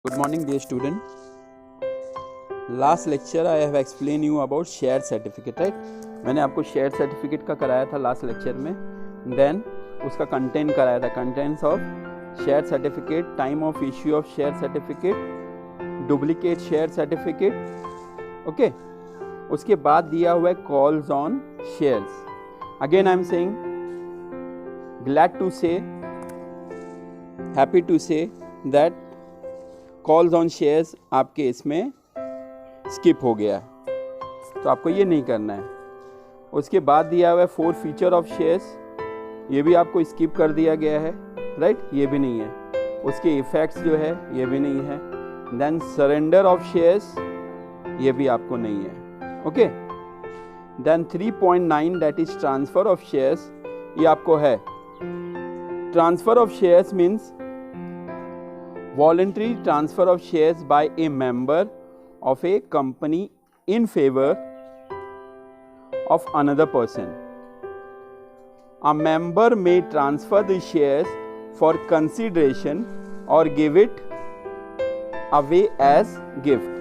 Good morning, dear student. Last lecture I have explained you about share certificate, right? मैंने आपको share certificate का कराया था last lecture में. देन उसका कंटेंट कराया था, contents of share certificate, time of issue of share certificate, duplicate share certificate. Okay, उसके बाद दिया हुआ है calls on shares. Again I am saying, glad to say, happy to say that calls on shares आपके इसमें skip हो गया है, तो आपको ये नहीं करना है. उसके बाद दिया हुआ है 4 फीचर ऑफ शेयर्स, ये भी आपको स्किप कर दिया गया है, राइट? ये भी नहीं है. उसके इफेक्ट्स जो है ये भी नहीं है. देन सरेंडर ऑफ शेयर्स, ये भी आपको नहीं है. Okay. Then 3.9 that is transfer of shares, ये आपको है. Transfer of shares means voluntary transfer of shares by a member of a company in favor of another person. A member may transfer the shares for consideration or give it away as gift.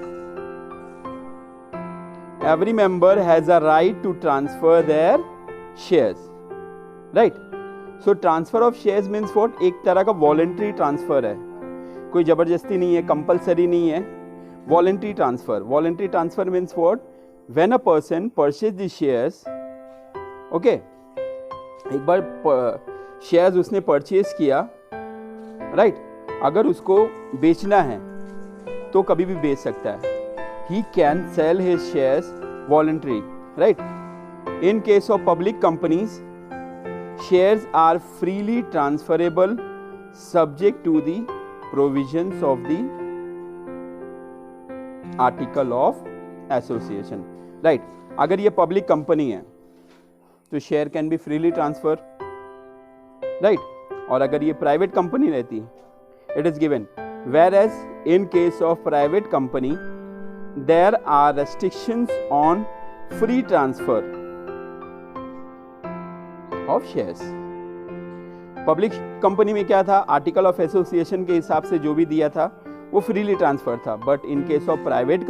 Every member has a right to transfer their shares, right? So transfer of shares means what? एक तरह का voluntary transfer है, कोई जबरदस्ती नहीं है, compulsory नहीं है. Voluntary transfer. Voluntary transfer means what? When a person purchase the shares. Okay, एक बार शेयर्स उसने परचेज किया, राइट? अगर उसको बेचना है तो कभी भी बेच सकता है. He can sell his shares voluntary, right? In case of public companies, shares are freely transferable subject to the provisions of the article of association, right? अगर ये पब्लिक कंपनी है तो share can be freely transfer, right? और अगर ये private company रहती, it is given. whereas in case of private company there are restrictions on free transfer of shares. Public company में क्या था? आर्टिकल ऑफ एसोसिएशन के हिसाब से जो भी दिया था वो फ्रीली ट्रांसफर था. But in case of private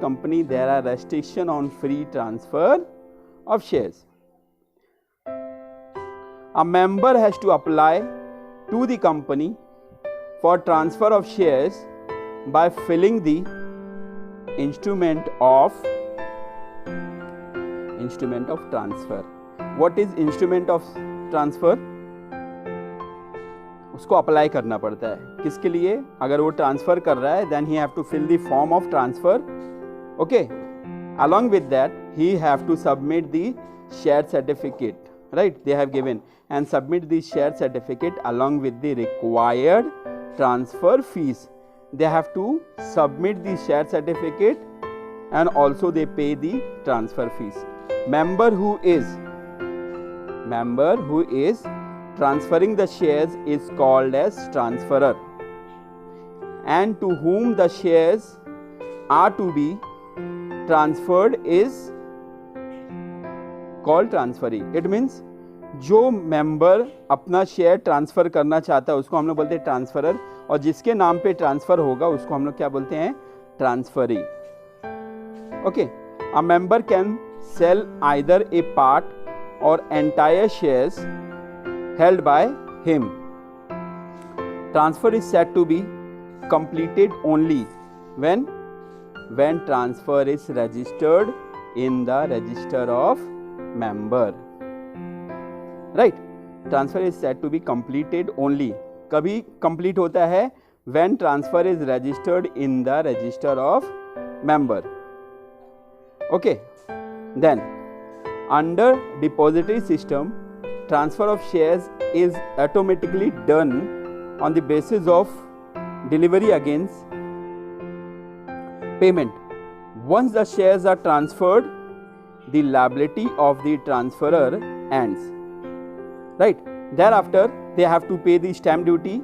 company there are restriction on free transfer of shares. A member has to apply to the company for transfer of shares by filling the instrument of transfer. What is instrument of transfer? उसको apply करना पड़ता है. किसके लिए? अगर वो transfer कर रहा है, then he have to fill the form of transfer. Okay, along with that he have to submit the share certificate, right? They have given and submit the share certificate along with the required transfer fees. They have to submit the share certificate and also they pay the transfer fees. Member who is transferring the shares is called as transferor, and to whom the shares are to be transferred is called transferee. It means जो member अपना share transfer करना चाहता है उसको हम लोग बोलते हैं ट्रांसफरर, और जिसके नाम पे ट्रांसफर होगा उसको हम लोग क्या बोलते हैं? Transferee. Okay. A member can sell either a part or entire shares held by him. Transfer is said to be completed only when transfer is registered in the register of member, right? Transfer is said to be completed only. कभी complete होता है when transfer is registered in the register of member. Okay. Then under depository system, transfer of shares is automatically done on the basis of delivery against payment. Once the shares are transferred, the liability of the transferor ends, right? Thereafter they have to pay the stamp duty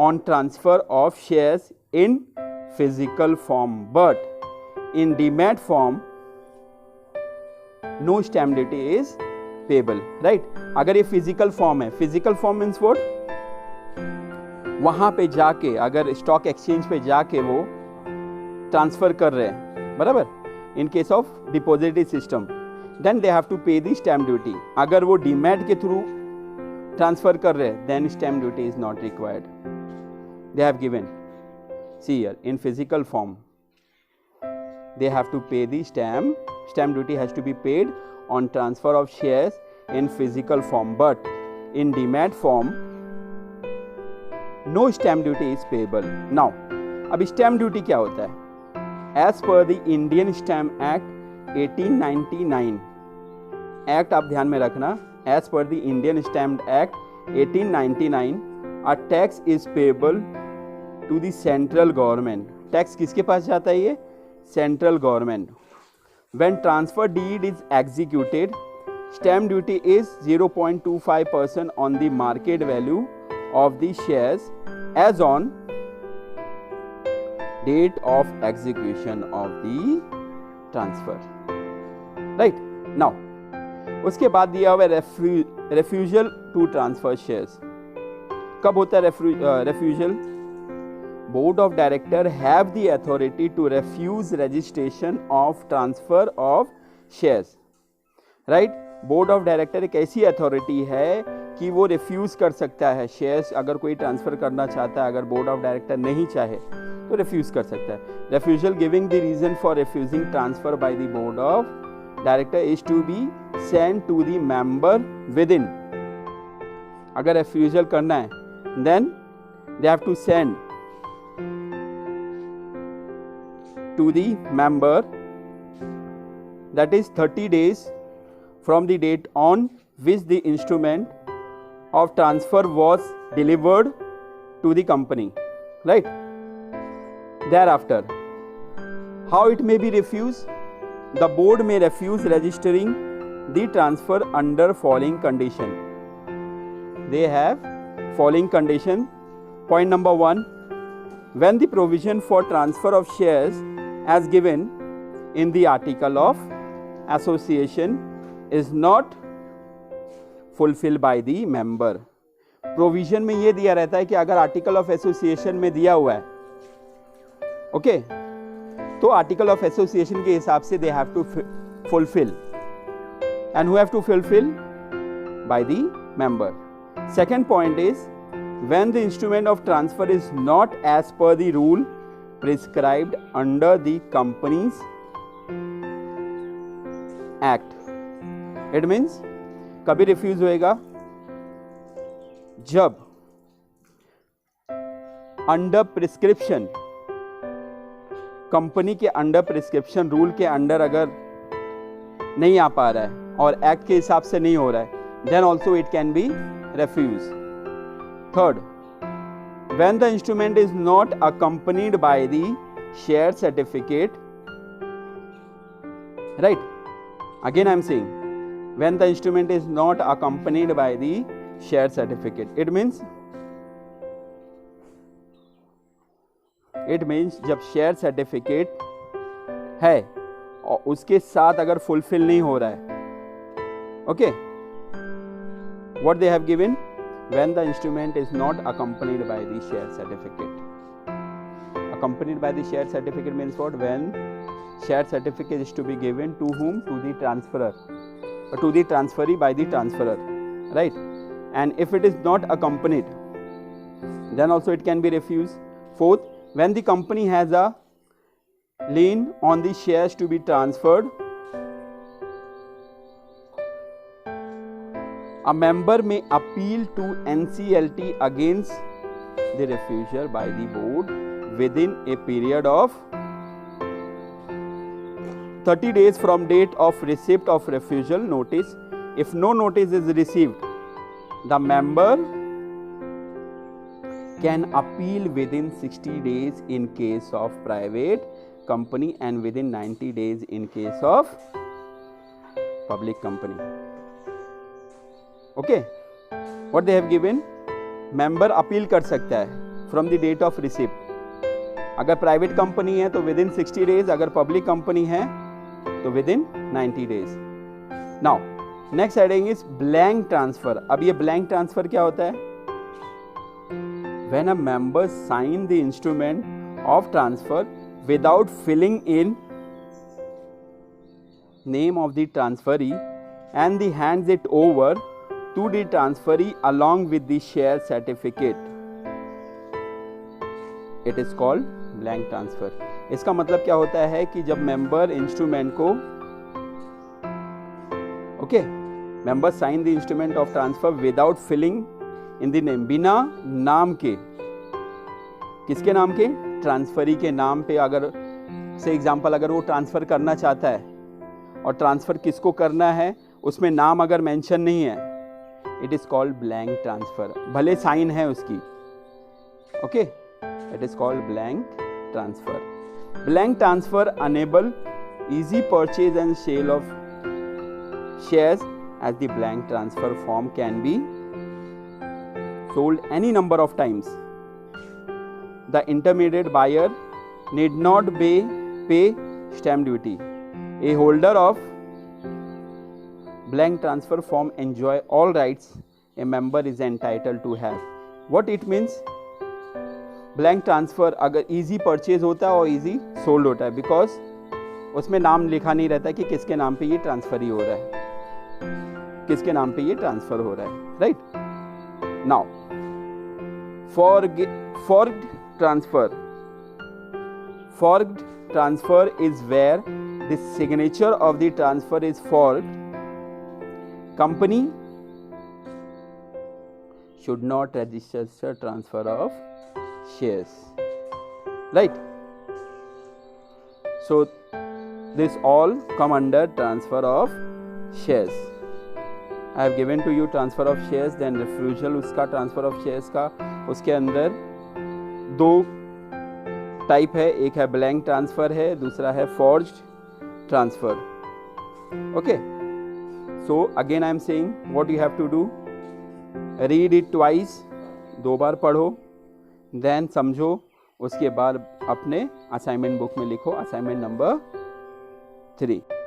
on transfer of shares in physical form, but in demat form no stamp duty is payable, right? अगर ये physical form है, physical form means what? वहाँ पे जाके अगर stock exchange पे जाके वो ट्रांसफ़र कर रहे हैं, बराबर, in case of depository system, then they have to pay the stamp duty. अगर वो डीमैट के थ्रू ट्रांसफ़र कर रहे हैं, then stamp duty is not required. They have given, see here, in physical form they have to pay the stamp duty has to be paid on transfer of shares in physical form, but in demat form no stamp duty is payable. Now अब stamp duty क्या होता है? As per the Indian Stamp Act 1899, act आप ध्यान में रखना, as per the Indian Stamp Act 1899, a tax is payable to the central government. Tax किसके पास जाता है? ये central government. When transfer deed is executed, stamp duty is 0.25% on the market value of the shares as on date of execution of the transfer. Right? Now, उसके बाद दिया हुआ refusal to transfer shares. कब होता है refusal? Board of Directors have the authority to refuse registration of transfer of shares. Right? Board of Directors एक ऐसी authority है कि वो रिफ्यूज कर सकता है शेयर्स. अगर कोई ट्रांसफर करना चाहता है, अगर बोर्ड ऑफ डायरेक्टर नहीं चाहे तो रिफ्यूज कर सकता है. refusal giving the reason for refusing transfer by the board of director is to be send to the member within. अगर रिफ्यूजल करना है, then they have to send to the member, that is 30 days from the date on which the instrument of transfer was delivered to the company. Right? Thereafter, how it may be refused? The board may refuse registering the transfer under following condition. They have following condition. Point number 1, when the provision for transfer of shares as given in the article of association is not fulfilled by the member. Provision में ये दिया रहता है कि अगर article of association में दिया हुआ है, ओके, तो आर्टिकल ऑफ एसोसिएशन के हिसाब से they have to fulfil. And who have to fulfil? By the member. Second point is when the instrument of transfer is not as per the rule prescribed under the Companies Act. It means कभी refuse होएगा जब under prescription, company के under prescription rule के under अगर नहीं आ पा रहा है और एक्ट के हिसाब से नहीं हो रहा है, then also it can be refused. Third, when the instrument is not accompanied by the share certificate, right? Again I am saying, when the instrument is not accompanied by the share certificate, it means जब share certificate है और उसके साथ अगर fulfil नहीं हो रहा है, okay, what they have given? When the instrument is not accompanied by the share certificate. Accompanied by the share certificate means what? When share certificate is to be given to whom? To the transferor, or to the transferee by the transferor, right? And if it is not accompanied, then also it can be refused. Fourth, when the company has a lien on the shares to be transferred, a member may appeal to NCLT against the refusal by the board within a period of 30 days from date of receipt of refusal notice. If no notice is received, the member can appeal within 60 days in case of private company and within 90 days in case of public company. Okay, what they have given? Member appeal कर सकता है from the date of receipt. अगर private company है तो within 60 days, अगर public company है तो within 90 days. Now, next heading is blank transfer. अब ये blank transfer क्या होता है? when a member sign the instrument of transfer without filling in name of the transferee and the hands it over to the transferee along with the share certificate. It is called blank transfer. इसका मतलब क्या होता है कि जब member instrument को member sign the instrument of transfer without filling in the name, बिना नाम के, किसके नाम के? ट्रांसफरी के नाम पे। अगर से एग्जांपल, अगर वो ट्रांसफर करना चाहता है और ट्रांसफर किसको करना है उसमें नाम अगर मेंशन नहीं है, it is called blank transfer, भले साइन है उसकी। Okay, it is called blank transfer. Blank transfer enable easy purchase and sale of shares, as the blank transfer form can be sold any number of times. The intermediate buyer need not pay stamp duty. A holder of blank transfer form enjoy all rights a member is entitled to have. What it means? Blank transfer अगर easy purchase होता है और easy sold होता है, because उसमें नाम लिखा नहीं रहता कि किसके नाम पे ये ट्रांसफर ही हो रहा है, किसके नाम पे ये ट्रांसफर हो रहा है, right. Now forged transfer is where the signature of the transfer is forged. Company should not register transfer of shares, right? So this all come under transfer of shares. I have given to you transfer of shares, then refusal उसका transfer of shares का। उसके अंदर दो type है, एक है blank transfer है, दूसरा है forged transfer. Okay, so again I am saying what you have to do, read it twice, दो बार पढ़ो, देन समझो, उसके बाद अपने असाइनमेंट बुक में लिखो असाइनमेंट नंबर 3।